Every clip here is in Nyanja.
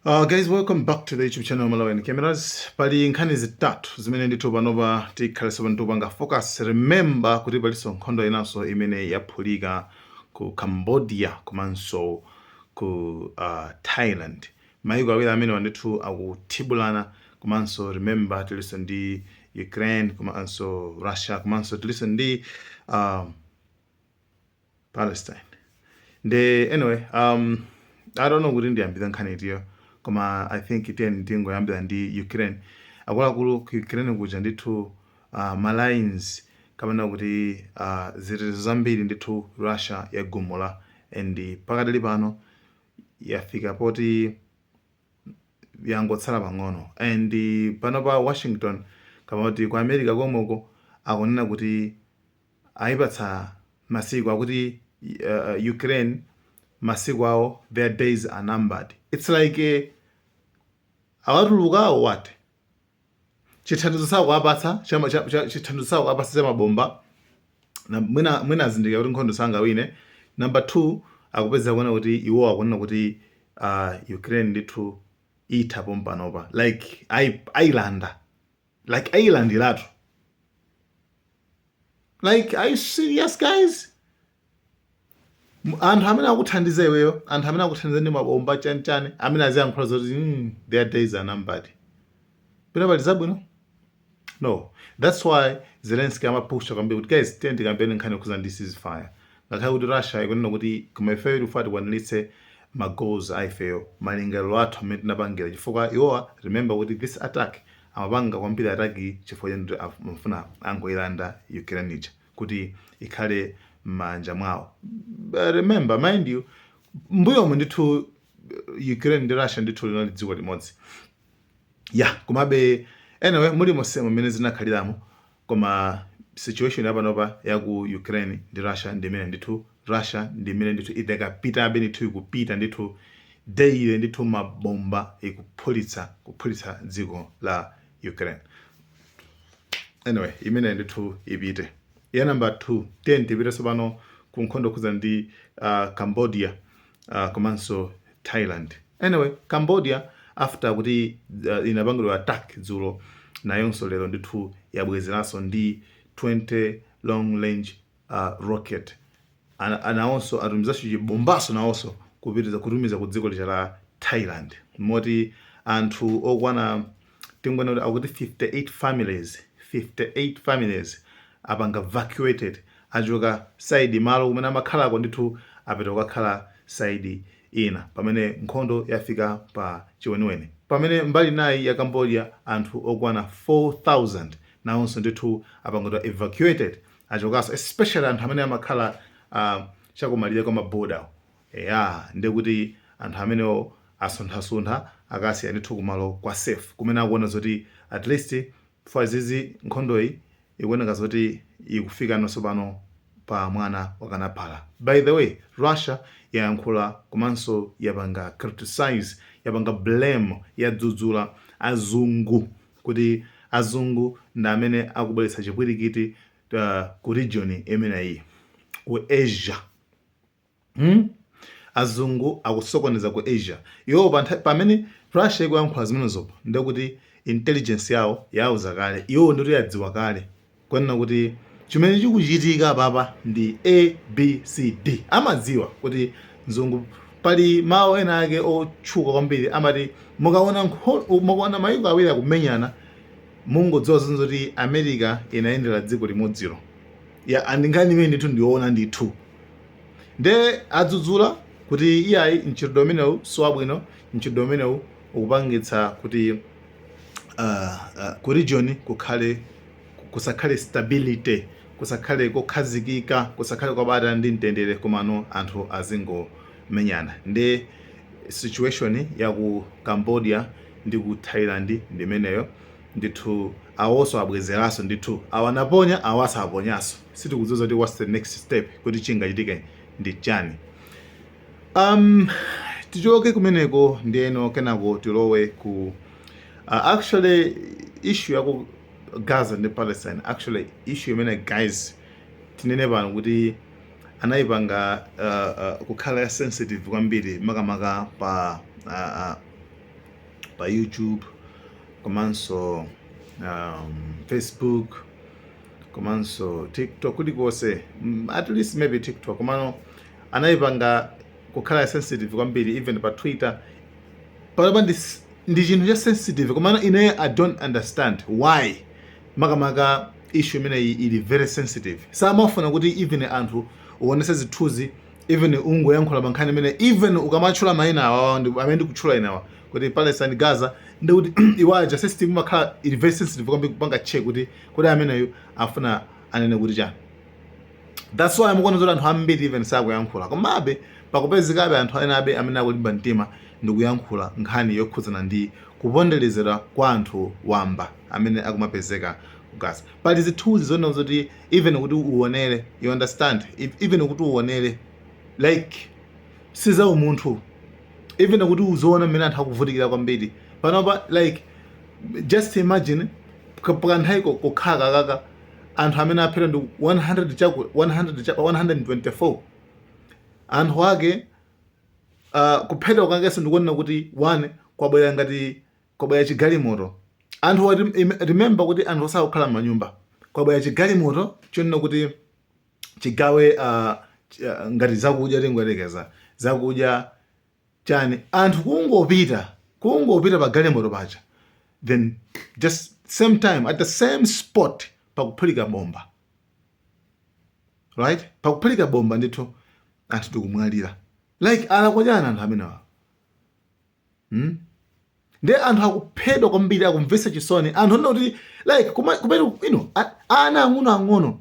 Guys, welcome back to the YouTube channel Malawi Cameras. Pali nkhani zitatu zimene ndithu panopa tikhalesa panthu panga focus. Remember kuti palinso nkhondo inanso imene yaphulika ku Cambodia komanso ku Thailand. Mayiko awiri amene wandithu akuthibulana komanso remember tilinso ndi Ukraine komanso Russia komanso tilinso ndi Palestine. Anyway, I don't know kuti ndiyambira nkhani itiyo. Koma I think ndingo yambira ndi Ukraine. Akuluakulu ku Ukraine kuja ndithu malines kapena kuti ziri zambiri ndithu Russia yagumula and pakadali pano yafika poti yangotsala pang'ono and pano pa Washington kama kuti ku America komweko akunena kuti ayipatsa masiku akuti Ukraine masiku awo their days are numbered. It's like awatulukawo what chithandizo sawo apatsa chithandizo sawo apatsa mabomba na mwina azindikira kuti nkhondo sangawine. Number 2 akupeza kuona kuti iwo akunena kuti Ukraine ndithu itha pompanopa like island ilatu. Like, are you serious guys? Anthu amene akuthandiza iweyo, anthu amene akuthandiza ndi mabomba chani amene aziyankhula zoti their days are numbered. Pena pali zabwino? No. That's why Zelensky amapusha kwambiri kuti guys tiyendikambeni nkhani yokuza ndi ceasefire. Ngakhale kuti Russia ikunena kuti koma ifeyo tifati kwanilitse ma-goals aifeyo malingaliro athu amene tinapangira chifukwa iwowa remember kuti this attack amapanga kwambiri ataki chifukwa chakuti amafuna angoyilanda Ukraine ija kuti ikhale manja mwawo. Remember, mind you, mbuyomu ndithu Ukraine ndi Russia ndithu linali dziko limodzi. Komabe anyway muli mosema mmene zinakhaliramo koma situation yapanopa yaku Ukraine ndi Russia ndimene ndithu Russia ndimene ndithu idakapita abe ndithu ikupita ndithu daily ndithu mabomba kuphulitsa dziko la Ukraine. Anyway imene ndithu ipite. Ya number 2 tipite pano ku nkhondo kuza ndi Cambodia komanso Thailand. Anyway Cambodia after kuti inapangidwa attack dzulo nayonso lero ndithu yabwezeranso ndi 20 long range rocket anawonso atumizanso chibombaso nawonso kutumiza ku dziko lija la Thailand moti anthu okwana tingwena akuti 58 families apanga evacuated achoka side malo kumene amakhalako ndithu apita kukakhala side ina pamene nkhondo yafika pa chiweniweni. Pamene mbali nayi ya Cambodia anthu okwana 4,000 nawonso ndithu apangidwa evacuated achokaso especially anthu amene amakhala chakumalire kwa maboda. Ndekuti anthu amenewo asuntha akasiya ndithu kumalo kwa safe kumene akuona zoti at least for zizi nkhondoyi ikuoneka zoti ikufika nonso pano pa mwana wakanaphala. By the way, Russia yayankhula komanso yapanga criticize yapanga blame yadzudzula azungu kuti azungu ndi amene akubweretsa chipwirikiti ku region imeneyi ku Asia. Azungu akusokoneza ku Asia. Iwo pamene Russia ikuyankhula zimenezopo ndekuti intelligence yawo yauza kale iwo ndito yadziwa kale kwanena kuti chimene chikuchitika papa ndi ABCD. Amadziwa kuti pali mawu ena ake otchuka kwambiri amati mukaona mayiko awiri akumenyana mungodziwa zoti America inayendera dziko limodzilo. Andinkhani imene ndithu ndiona ndithu nde adzudzula kuti iyayi mchitidwe umenewu siwabwino, mchitidwe umenewu ukupangitsa kuti ku region kusakhale stability, kusakhale kokhazikika, kusakhale kwabata ndi mtendere komano anthu azingomenyana. Nde situation ya ku Cambodia ndi ku Thailand ndimeneyo ndithu awonso abwezeranso ndithu awanaponya awasa aponyaso. Sitikudziwa kuti what's the next step kuti chingachitike ndi chani. Tichoke kumeneko ndiyeno kenako tilowe ku actually issue yaku Gaza ndi Palestine. Actually issue imene guys tinene pano kuti anayipanga kukhala sensitive kwambiri makamaka pa pa YouTube komanso Facebook komanso TikTok kulikonse, at least maybe TikTok komano anayipanga kukhala sensitive kwambiri, even pa Twitter panopa ndi chinthu cha sensitive komano ine I don't understand why makamaka issue imeneyi ili very sensitive. Samafuna kuti even anthu uonese zithunzi, even ungoyankhula mankhani imene even ukamatchula mayina awa amene ndikutchula inawa kuti Palestine Gaza ndikuti iwaja system imakhala ili very sensitive kwambiri kupanga check kuti ameneyo afuna anene kuti chani. That's why mukuona kuti anthu ambiri even sakuyankhula, komabe pakupezekabe anthu enabe amene akulimba mtima ndikuyankhula nkhani yokhudzana ndi kuponderezera kwa anthu wamba amene akumapezeka ku Gaza. Pali zithunzi zonena zoti even kuti uonere, you understand, even kuti uonere like siza umunthu, even kuti uzoona mmene anthu akuvutikira kwambiri panopa, like just imagine pakanthawi kokhala kaka anthu amene aphera ndi 124 anthu ake kuphedwa kwakenso ndikuonera kuti one kwabwera ngati kwabwera chigalimoto. Anthu remember kuti anthu osakukhala m'manyumba, kwabwera chigalimoto chonena kuti chigawe ngati zakudya tingoyerekeza zakudya chani, anthu kungopita pa galimoto pacha, then just same time at the same spot pakuphulika bomba, right? Pakuphulika bomba ndithu anthu tikumwalira, like alakwajana anthu amenewa. Ndi anthu akuphedwa kwambiri, akumvetsa chisoni anthu onda kuti like kumene ana ang'ono.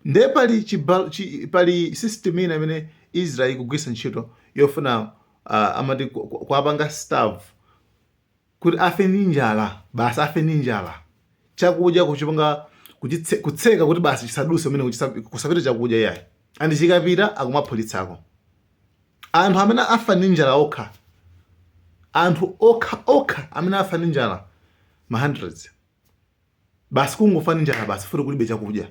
Nde pali system ina imene Israel ikugwisa ntchito yofuna amati kuapanga staff kuti afe ndi njala, basi afe ndi njala, chakudya kuchipanga kutseka kuti basi chisaduse umene kusapita chakudya yayi, andi chikapita akumaphulitsako. Anthu amene afa ndi njala okha, anthu okha amene afa ndi njala ma hundreds, basi kungofa ndi njala basi futi kulibe chakudya.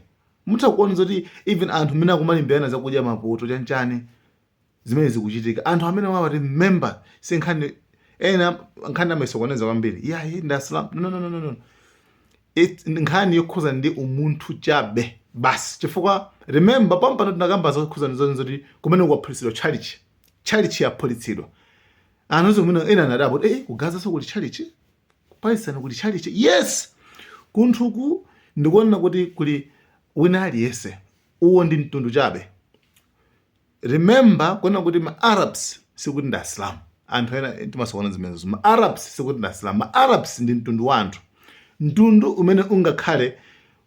Mutha kuona zoti even anthu amene akumalimbirana zakudya mapoto chanchani zimene zikuchitika, anthu amene wawa remember sinkhani ena nkhani amayisokoneza kwambiri ndi Islam, no, nkhani yokhudzana ndi umunthu chabe basi, chifukwa remember pampano tinakamba zokhudzana zoti kumene kwaphulitsidwa chalichi yaphulitsidwa. Anthu zomwe ena anadabo kugaza sokuli chalichi, kupalisana kuti chalichi, yes kunthuku ndikuona kuti kuli wina aliyese uwo ndi mtundu chabe. Remember kuona kuti ma Arabs sikuti ndi Islam, anthu ena timasokona zimenezo, ma Arabs sikuti ndi Islam, ma Arabs ndi mtundu wa anthu, mtundu umene ungakhale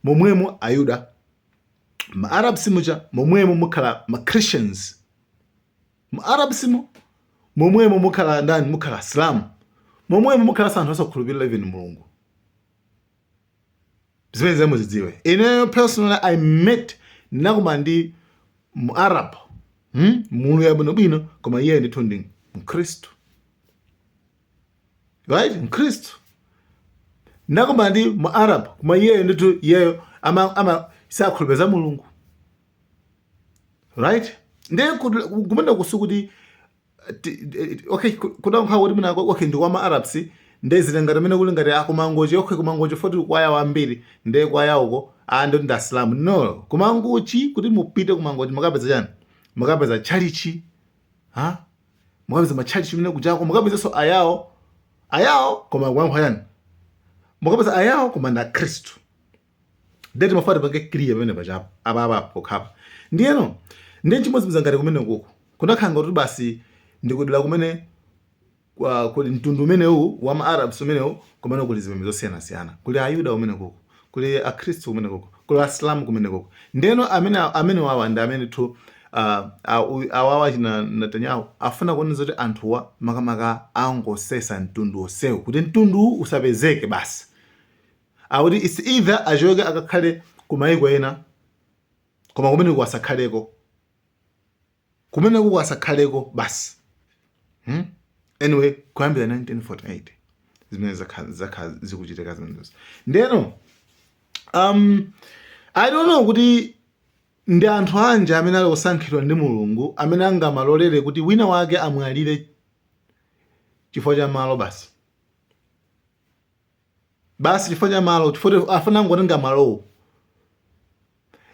momwemo Ayuda, ma Arabs muja momwemo mukhala ma Christians, ma Arabs momwemo mukhala ndani, mukhala Islam, momwemo mukhala anthu osakhulupirira even Mulungu. Zimene zemu zidziwe. Ine personally I met nakuma ndi mu Arab, mulu yabwinobwino koma iye ndithu ndi Mkhristu, right? Mkhristu nakuma ndi mu Arab koma iye ndithu iyeyo ama sakhulupirira Mulungu, right? Ndiye kumene kusukuti okay kudankha kuti mina okay ndi kwa ma Arabs ndezile ngati amene kuli ngati akumangochi okay kumangochi foti kwaya wambiri ndiye kwaya uko ndo ndi Islam, no. Kumangochi kuti mupite kumangochi mukapeza chani, mukapeza chalichi, mukapeza machalichi mene kuchako, mukapeza so ayawo koma kuyankha chani, mukapeza ayawo koma nda Kristu. Ndeti mafati pange clear pamene pachapo apa pokhapa. Ndiyeno ndiye chimodzimodzi ngati kumene kuko kunakhanga kuti basi ndikudula kumene kuli mtundu umenewu wa ma Arabs umenewu kumene kuli zimene zosiyana-siyana, kuli Ayuda umene kuko, kuli Akhristu kumene kuko, kuli Asilamu kumene kuko. Ndiyeno amene wawa ndi amene tu awawa china Netanyahu afuna kuona zoti anthuwa makamaka angosesa mtundu onsewu kuti mtundu usapezeke basi, akuti it's either achoke akakhale kumayiko ena koma kumene kuwasakhaleko, kumene kuwasakhaleko basi. Anyway, kuyambira 1948 zimene zakhala zikuchitika zimenezo. Ndiyeno I don't know kuti ndi anthu anji amene ali osankhidwa ndi Mulungu amene angamalolere kuti wina wake amwalire chifukwa cha malo basi. basi chifanya malo chifoti afuna ngotenga malowo.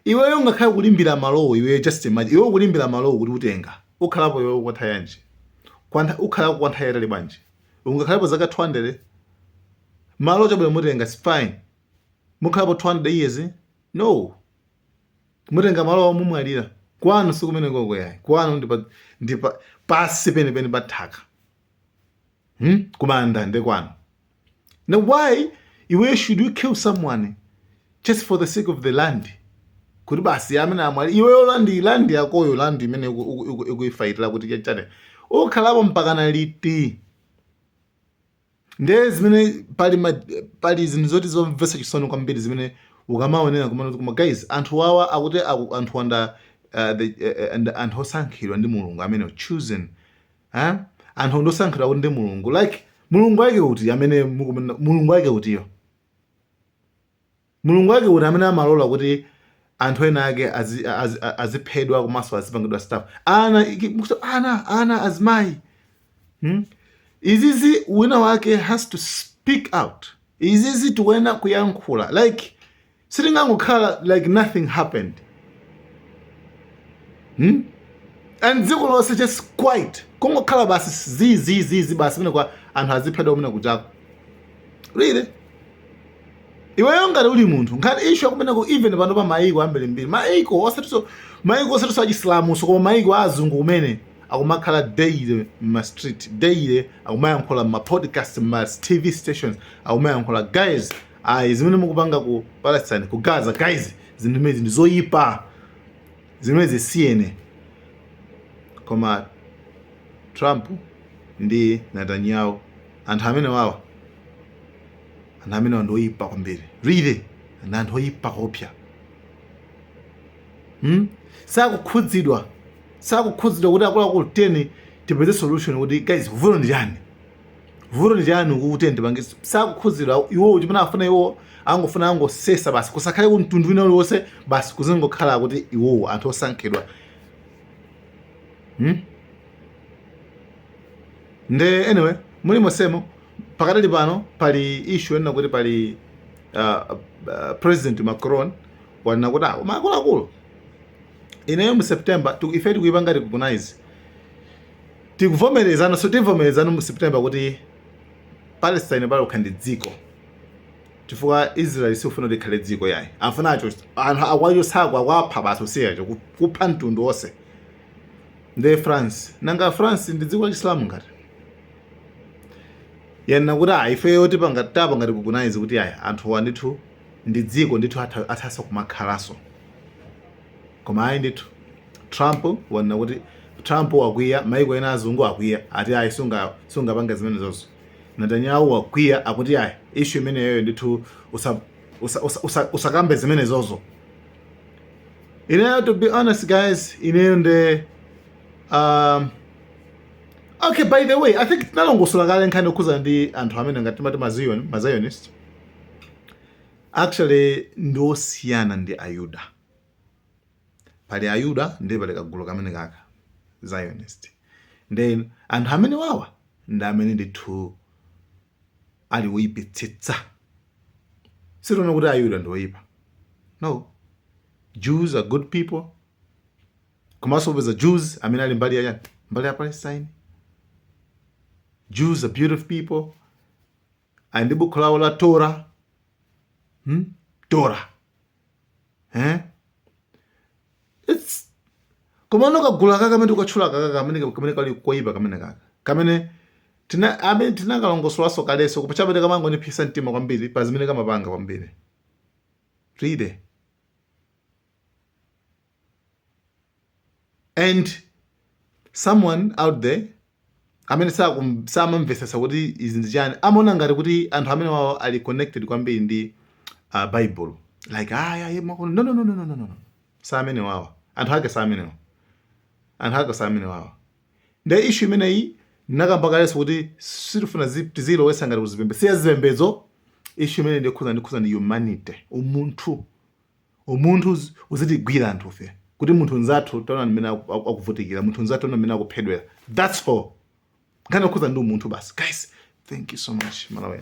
Iweyo ngakhale kulimbira malowo iweyo just imagine iweyo kulimbira malowo kuti utenga ukhalapo iweyo kwantha yanji ukhalapo kwantha yatali bwanji ungakhalapo zaka 200 malo chabwera mutenga is fine mukhalapo 200 years no mutenga malowo mumwalira kwanu sikumene koko yayi kwanu ndipa pasi penipeni pathaka kumanda nde kwanu. Now why should you kill someone just for the sake of the land? Kuti basi amene amwali iweyo land yakoyo land imene ikuifaitira kuti chachane ukhalapo mpakana liti. Nde zimene pali zinthu zoti zomvetsa chisoni kwambiri zimene ukamaonera kuma guys anthu wawa akuti anthu wanda anthu osankhidwa ndi mulungu amene chosen anthu ondosankhidwa kuti ndi mulungu like mulungu wake kuti amene mulungu wake kutiyo mulungu wake kuti amene amalola kuti anthu ena ake aziphedwa komanso azipangidwa stuff ana azimayi izizi wina wake has to speak out izizi tiwena kuyankhula like sitingangokhala like nothing happened and dziko lonse just quiet kungokhala basi zizi basi mene kwa anthu aziphedwa kumene kujako really iweyo ngati uli munthu ngati issue yakumeneko even pano pa maiko ambirimbiri maiko osatiso achislamuso koma maiko azungu kumene akumakhala daily ma street daily akumayankhula ma podcast ma TV stations akumayankhula guys zimene mukupanga ku Palestine ku Gaza guys zinthu zimene ndi zoyipa zimene zisiyene koma Trump ndi Netanyahu anthu amene wawa anthu amene wandoyipa kwambiri really anthu oyipa kopya sakukhudzidwa kuti akuluakulu 10 tipeze solution kuti guys vuto ndi chani kuti ndipangise sakukhudzidwa iwo chimene afuna iwo angofuna angosesa basi kusakhale ku mtundu wina uliwonse basi kuzingokhala kuti iwo anthu osankhidwa nde anyway muli mosemo pakatali pano pali issue ena kuti pali President Macron wanena kuti makuluakulu ineyo mu September ife tikuyipanga recognize tivomerezana mu September kuti Palestine pali ukhandi dziko chifukwa Israel sifuna kuti ikhale dziko yayi afunacho anthu akwacho sako akwapha basi usiyacho kupha mtundu wonse. Nde France nanga France ndi dziko la Islamu ngati yana kuti ifeyo tipanga ngati recognize kuti anthu wandithu ndi dziko ndithu athasa kumakhalaso koma ndithu Trump wanena kuti Trump wakwiya maiko ena azungu akwiya ati sungapanga zimene zonso. Netanyahu wakwiya akuti issue imeneyo ndithu usakambe zimene zozo. To be honest guys nde okay, by the way, I think nalongosola kale nkhani okhuza ndi anthu amene ngati timati ma-Zionist actually ndosiyana ndi Ayuda. Pali Ayuda ndi pali kagulu kamene kaka Zionist. Then anthu amene wawa ndi amene ndithu ali woyipitsitsa. Sitiona kuti Ayuda ndi woyipa. No. Jews are good people. Komanso kupeza Jews amene ali mbali ya Palestine. Jews are beautiful people. And buku lawo la Torah. Torah. It's komano kagula kaka kamene ukatchula kaka kamene kali koyipa kamene kaka. Kamene tinakalongosolanso kaleso kupachabete kamango ni phisa mtima kwambiri pa zimene kamapanga kwambiri. Read it. And someone out there amene samamvesesa kuti izi ndi chani amaona ngati kuti anthu amene wawo ali connected kwambiri ndi Bible like no samene wawa anthu ake samene wawa nde issue imeneyi nakamba kaleso kuti sitifuna tizilowesa ngati kuzipembe siyazipembedzo issue imene ndikhuza ndi humanity umunthu uzitigwira anthufe kuti munthu nzathu taona mmene akuvutikira munthu nzathu taona mmene akuphedwera that's all kana khuza ndi umunthu basi guys thank you so much Malawi.